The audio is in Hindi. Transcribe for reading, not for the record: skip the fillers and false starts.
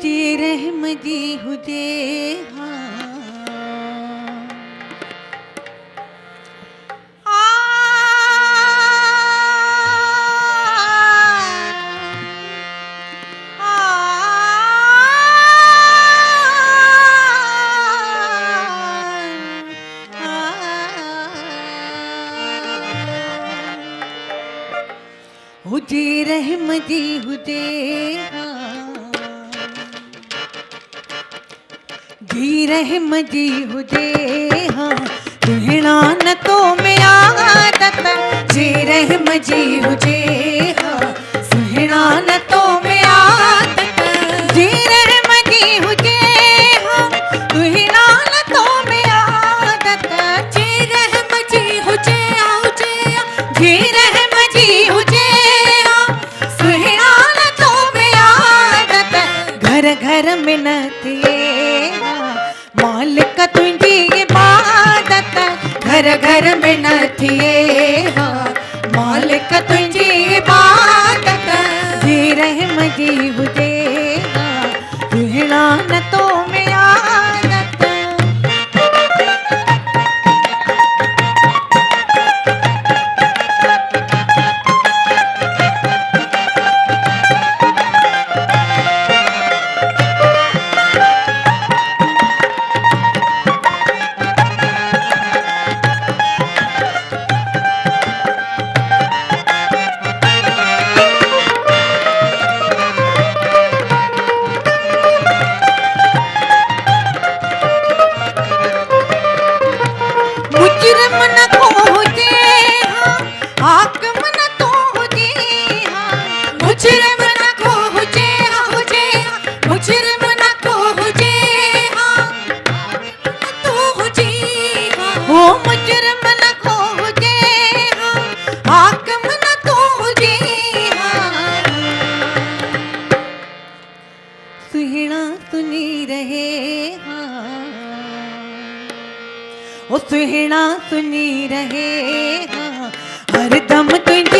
हुजे रहम जी हुजे हुजे रहम जी हुजे जी रहम जी हुजे सुहिणा न तो में आदत जी रहम जी हुजे सुहिणा न तो में आदत जी रहम जी हुजे सुहिणा न तो में आदत जी रहम जी हुजे जी रहम जी हुजे सुहिणा न तो में आदत घर घर में न थिए मालिक तुझी इबादत घर घर में न थिए मालिक तुझी इबादत जी रहम जी हुजे सुहिणा न तो में आदत सुहिणा सुनी रहे हर दम तुझी